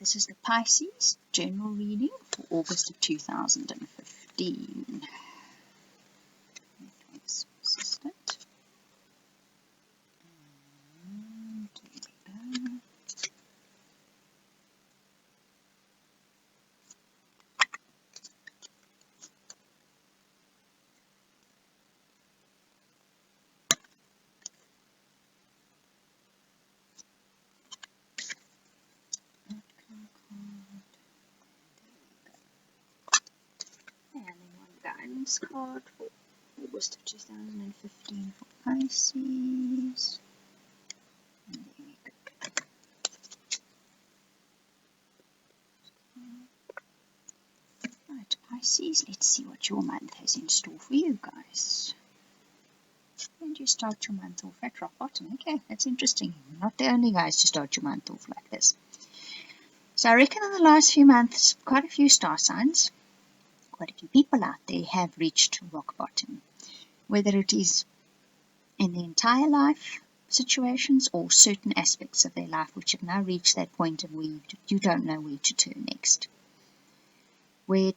This is the Pisces general reading for August of 2015. Network's assistant. And there we go. And then one guidance card for August of 2015 for Pisces. And there we go. Right, Pisces, let's see what your month has in store for you guys. And you start your month off at rock bottom. Okay, that's interesting. Not the only guys to start your month off like this. So I reckon in the last few months, quite a few star signs, quite a few people out there have reached rock bottom. Whether it is in the entire life situations or certain aspects of their life which have now reached that point of where you don't know where to turn next. Where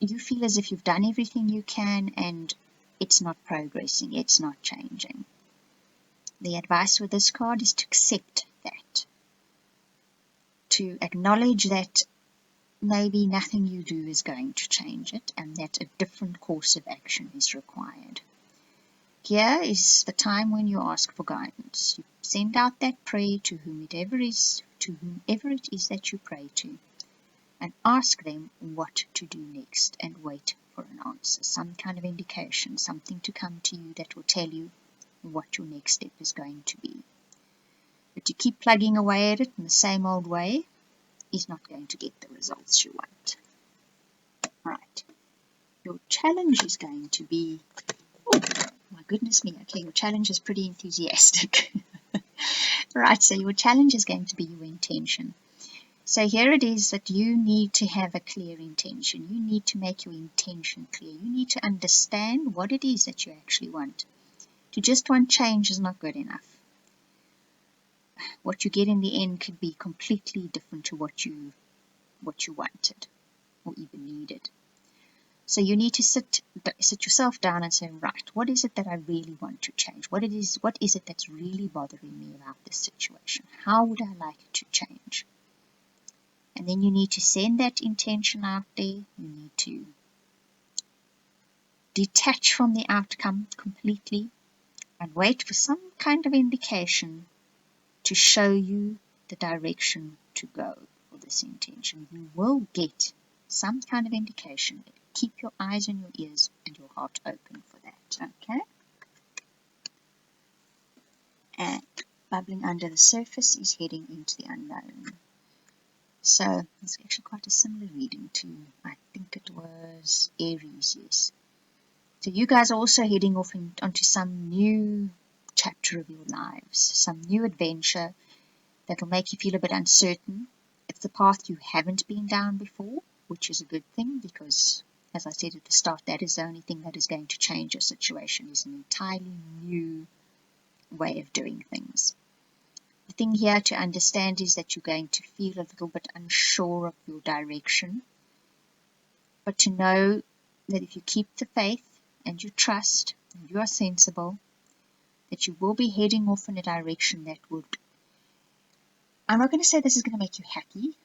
you feel as if you've done everything you can and it's not progressing, it's not changing. The advice with this card is to accept that. To acknowledge that maybe nothing you do is going to change it and that a different course of action is required. Here is the time when you ask for guidance. You send out that prayer to whomever it is that you pray to, and ask them what to do next and wait for an answer, some kind of indication, something to come to you that will tell you what your next step is going to be. But to keep plugging away at it in the same old way is not going to get the results you want. Right. Your challenge is going to be, oh my goodness me, okay, your challenge is pretty enthusiastic. Right, so your challenge is going to be your intention. So here it is that you need to have a clear intention. You need to make your intention clear. You need to understand what it is that you actually want. To just want change is not good enough. What you get in the end could be completely different to what you wanted or even needed. So you need to sit yourself down and say, right, what is it that I really want to change? What is it that's really bothering me about this situation? How would I like it to change? And then you need to send that intention out there. You need to detach from the outcome completely and wait for some kind of indication to show you the direction to go for this intention. You will get some kind of indication. Keep your eyes and your ears and your heart open for that, okay? And bubbling under the surface is heading into the unknown. So it's actually quite a similar reading to, I think it was Aries, yes. So you guys are also heading off onto some new chapter of your lives, some new adventure that will make you feel a bit uncertain. It's a path you haven't been down before, which is a good thing because, as I said at the start, that is the only thing that is going to change your situation, is an entirely new way of doing things. The thing here to understand is that you're going to feel a little bit unsure of your direction, but to know that if you keep the faith and you trust and you are sensible, that you will be heading off in a direction that would, I'm not going to say this is going to make you happy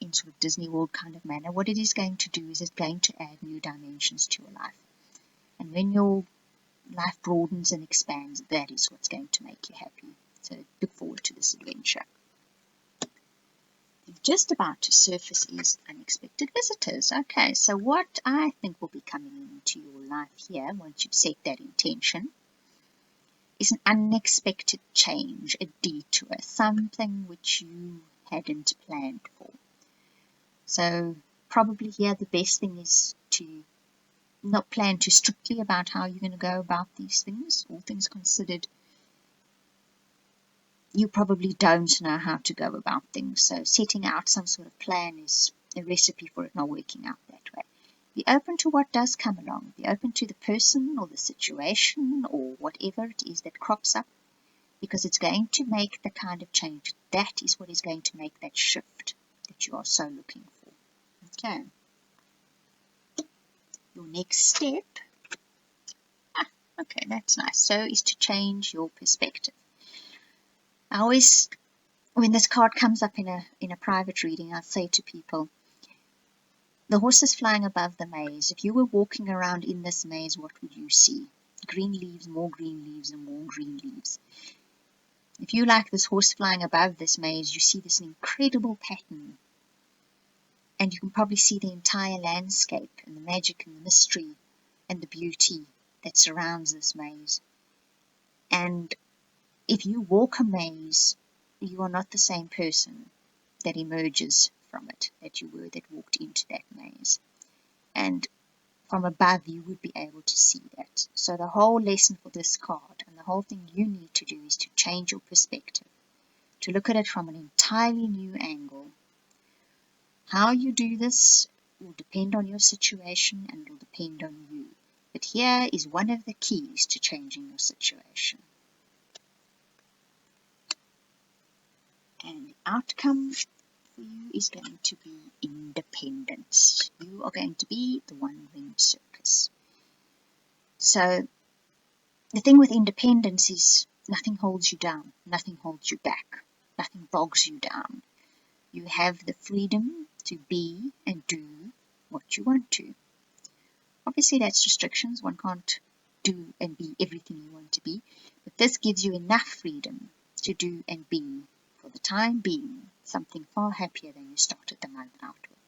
in sort of Disney World kind of manner. What it is going to do is it's going to add new dimensions to your life. And when your life broadens and expands, that is what's going to make you happy. So look forward to this adventure. Just about to surface is unexpected visitors. Okay, so what I think will be coming into your life here, once you've set that intention, is an unexpected change, a detour, something which you hadn't planned for. So probably here the best thing is to not plan too strictly about how you're going to go about these things. All things considered, you probably don't know how to go about things. So setting out some sort of plan is a recipe for it not working out that way. Be open to what does come along. Be open to the person or the situation or whatever it is that crops up, because it's going to make the kind of change. That is what is going to make that shift that you are so looking for. Okay. Your next step, okay, that's nice. So is to change your perspective. I always, when this card comes up in a private reading, I say to people, the horse is flying above the maze. If you were walking around in this maze, what would you see? Green leaves, more green leaves, and more green leaves. If you like this horse flying above this maze, you see this incredible pattern. And you can probably see the entire landscape and the magic and the mystery and the beauty that surrounds this maze. And if you walk a maze, you are not the same person that emerges from it that you were that walked into that maze. And from above, you would be able to see that. So the whole lesson for this card and the whole thing you need to do is to change your perspective, to look at it from an entirely new angle. How you do this will depend on your situation and will depend on you. But here is one of the keys to changing your situation. And the outcome for you is going to be independence. You are going to be the one-ring circus. So the thing with independence is nothing holds you down, nothing holds you back, nothing bogs you down. You have the freedom to be and do what you want to. Obviously, that's restrictions. One can't do and be everything you want to be, but this gives you enough freedom to do and be, for the time being, something far happier than you started the month out with.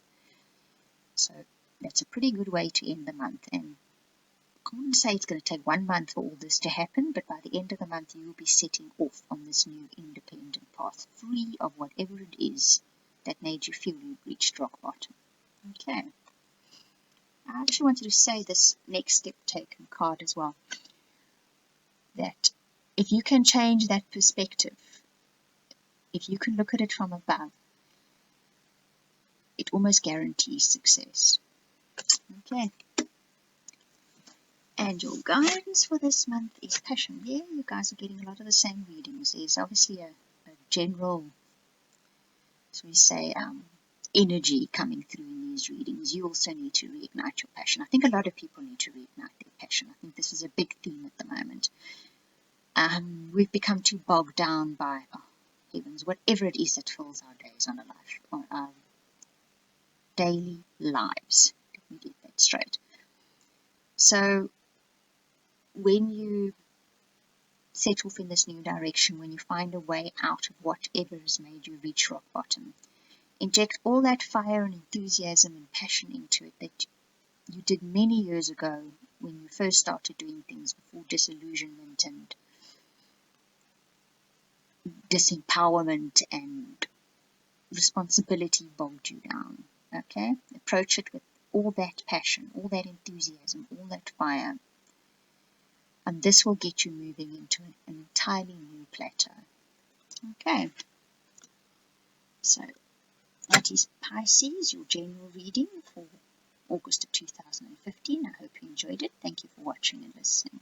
So that's a pretty good way to end the month. And I can't say it's going to take 1 month for all this to happen, but by the end of the month, you will be setting off on this new independent path, free of whatever it is that made you feel you'd reached rock bottom. Okay. I actually wanted to say this next step taken card as well, that if you can change that perspective, if you can look at it from above, it almost guarantees success. Okay. And your guidance for this month is passion. Yeah, you guys are getting a lot of the same readings. There's obviously a general, as we say, energy coming through in these readings. You also need to reignite your passion. I think a lot of people need to reignite their passion. I think this is a big theme at the moment. We've become too bogged down by, heavens, whatever it is that fills our days on our daily lives. Let me get that straight. So when you set off in this new direction, when you find a way out of whatever has made you reach rock bottom, inject all that fire and enthusiasm and passion into it that you did many years ago when you first started doing things before disillusionment and disempowerment and responsibility bogged you down. Okay? Approach it with all that passion, all that enthusiasm, all that fire. And this will get you moving into an entirely new plateau. Okay. So that is Pisces, your general reading for August of 2015. I hope you enjoyed it. Thank you for watching and listening.